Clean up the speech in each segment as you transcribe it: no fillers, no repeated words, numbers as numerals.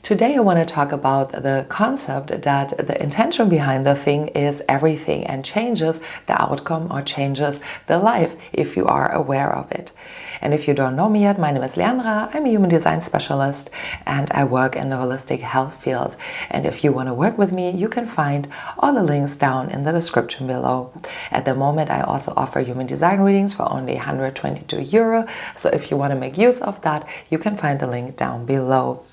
Today I want to talk about the concept that the intention behind the thing is everything and changes the outcome or changes the life if you are aware of it. And if you don't know me yet, my name is Leandra. I'm a human design specialist and I work in the holistic health field. And if you want to work with me, you can find all the links down in the description below. At the moment, I also offer human design readings for only €122. So if you want to make use of that, you can find the link down below.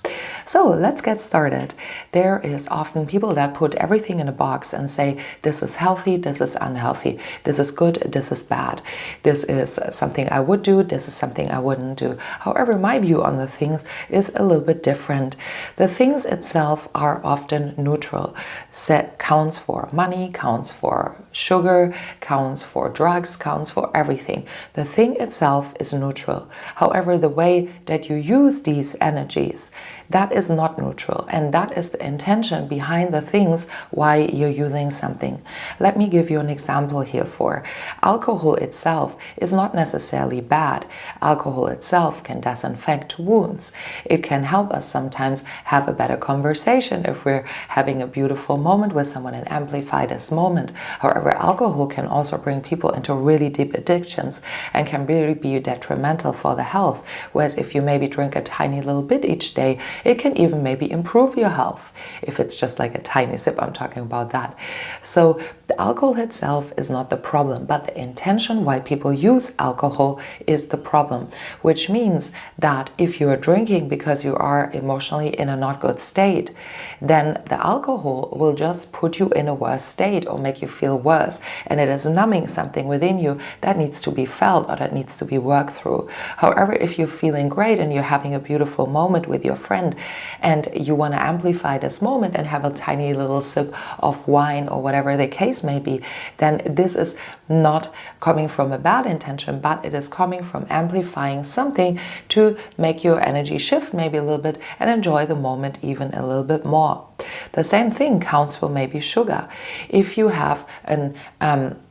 So let's get started. There is often people that put everything in a box and say, this is healthy, this is unhealthy, this is good, this is bad, this is something I would do, this is something I wouldn't do. However, my view on the things is a little bit different. The things itself are often neutral. Set counts for money, counts for sugar, counts for drugs, counts for everything. The thing itself is neutral. However, the way that you use these energies, that is not neutral, and that is the intention behind the things why you're using something. Let me give you an example here for alcohol itself is not necessarily bad. Alcohol itself can disinfect wounds. It can help us sometimes have a better conversation if we're having a beautiful moment with someone and amplify this moment. However, alcohol can also bring people into really deep addictions and can really be detrimental for the health. Whereas if you maybe drink a tiny little bit each day, it can even maybe improve your health. If it's just like a tiny sip, I'm talking about that. So the alcohol itself is not the problem, but the intention why people use alcohol is the problem, which means that if you are drinking because you are emotionally in a not good state, then the alcohol will just put you in a worse state or make you feel worse. And it is numbing something within you that needs to be felt or that needs to be worked through. However, if you're feeling great and you're having a beautiful moment with your friend and you want to amplify this moment and have a tiny little sip of wine or whatever the case may be, then this is not coming from a bad intention, but it is coming from amplifying something to make your energy shift maybe a little bit and enjoy the moment even a little bit more. The same thing counts for maybe sugar. If you have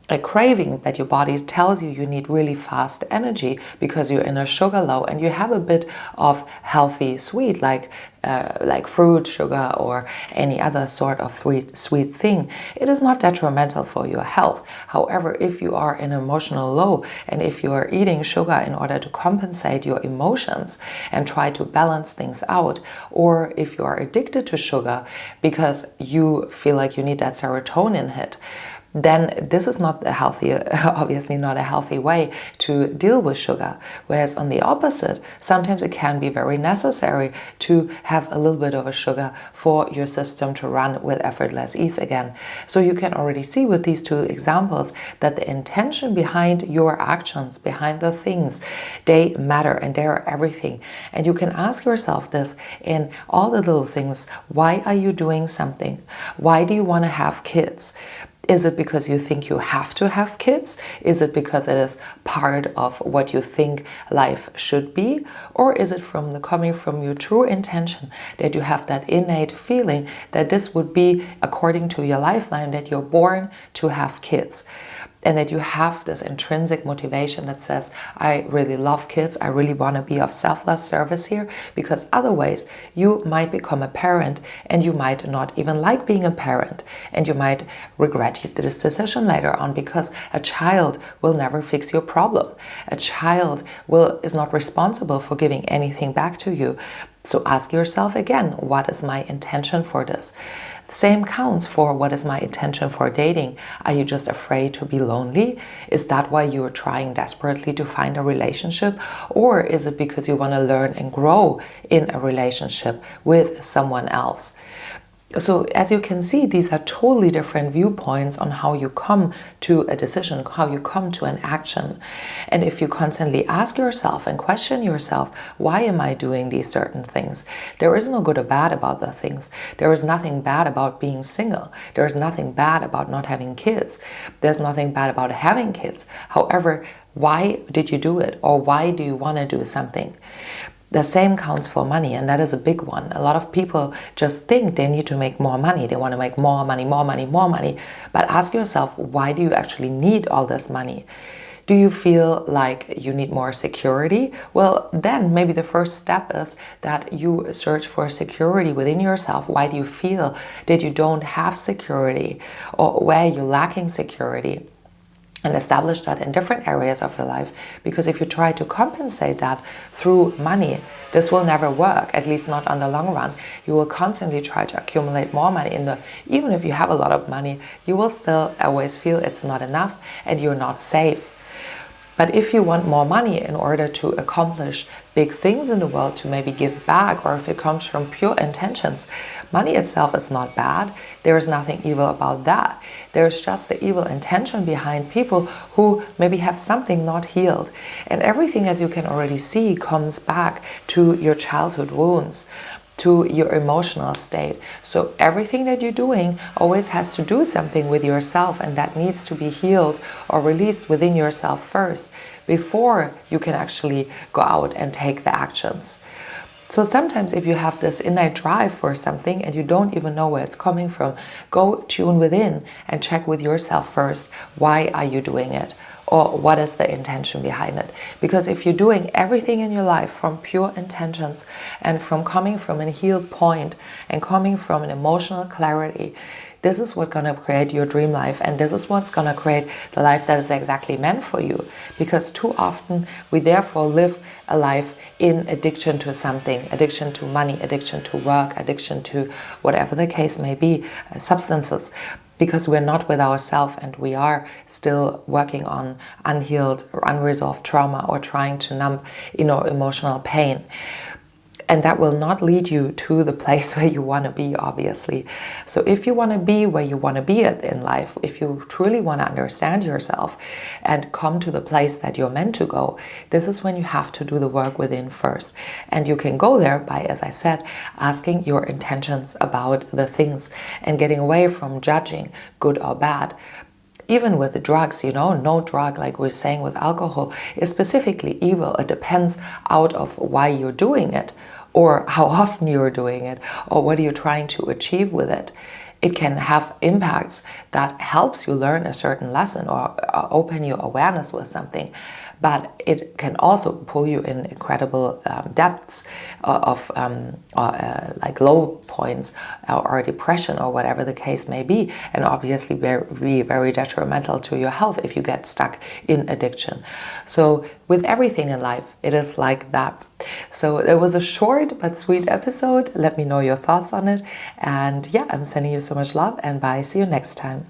a craving that your body tells you need really fast energy because you're in a sugar low and you have a bit of healthy sweet like fruit sugar or any other sort of sweet thing, it is not detrimental for your health. However, if you are in emotional low and if you are eating sugar in order to compensate your emotions and try to balance things out, or if you are addicted to sugar because you feel like you need that serotonin hit, then this is not a healthy, obviously not a healthy way to deal with sugar. Whereas on the opposite, sometimes it can be very necessary to have a little bit of a sugar for your system to run with effortless ease again. So you can already see with these two examples that the intention behind your actions, behind the things, they matter and they are everything. And you can ask yourself this in all the little things. Why are you doing something? Why do you want to have kids? Is it because you think you have to have kids? Is it because it is part of what you think life should be? Or is it coming from your true intention that you have that innate feeling that this would be according to your lifeline, that you're born to have kids? And that you have this intrinsic motivation that says, I really love kids, I really want to be of selfless service here, because otherwise you might become a parent and you might not even like being a parent and you might regret this decision later on, because a child will never fix your problem. A child is not responsible for giving anything back to you. So ask yourself again, what is my intention for this? Same counts for what is my intention for dating. Are you just afraid to be lonely? Is that why you are trying desperately to find a relationship? Or is it because you want to learn and grow in a relationship with someone else? So as you can see, these are totally different viewpoints on how you come to a decision, how you come to an action. And if you constantly ask yourself and question yourself, why am I doing these certain things? There is no good or bad about the things. There is nothing bad about being single. There is nothing bad about not having kids. There's nothing bad about having kids. However, why did you do it? Or why do you want to do something? The same counts for money, and that is a big one. A lot of people just think they need to make more money. They want to make more money, more money, more money. But ask yourself, why do you actually need all this money? Do you feel like you need more security? Well, then maybe the first step is that you search for security within yourself. Why do you feel that you don't have security, or where you're lacking security? And establish that in different areas of your life, because if you try to compensate that through money, this will never work, at least not on the long run. You will constantly try to accumulate more money. Even if you have a lot of money, you will still always feel it's not enough and you're not safe. But if you want more money in order to accomplish big things in the world, to maybe give back, or if it comes from pure intentions, money itself is not bad. There is nothing evil about that. There's just the evil intention behind people who maybe have something not healed. And everything, as you can already see, comes back to your childhood wounds, to your emotional state. So everything that you're doing always has to do something with yourself, and that needs to be healed or released within yourself first, before you can actually go out and take the actions. So sometimes if you have this innate drive for something and you don't even know where it's coming from, go tune within and check with yourself first. Why are you doing it? Or what is the intention behind it? Because if you're doing everything in your life from pure intentions and from coming from a healed point and coming from an emotional clarity, this is what's going to create your dream life, and this is what's going to create the life that is exactly meant for you. Because too often we therefore live a life in addiction to something, addiction to money, addiction to work, addiction to whatever the case may be, substances, because we're not with ourselves and we are still working on unhealed or unresolved trauma, or trying to numb, emotional pain. And that will not lead you to the place where you want to be, obviously. So if you want to be where you want to be in life, if you truly want to understand yourself and come to the place that you're meant to go, this is when you have to do the work within first. And you can go there by, as I said, asking your intentions about the things and getting away from judging good or bad. Even with the drugs, no drug, like we're saying with alcohol, is specifically evil. It depends out of why you're doing it, or how often you're doing it, or what you're trying to achieve with it. It can have impacts that helps you learn a certain lesson or open your awareness with something. But it can also pull you in incredible depths of like low points or depression or whatever the case may be, and obviously very, very detrimental to your health if you get stuck in addiction. So with everything in life, it is like that. So it was a short but sweet episode. Let me know your thoughts on it. And yeah, I'm sending you so much love, and bye. See you next time.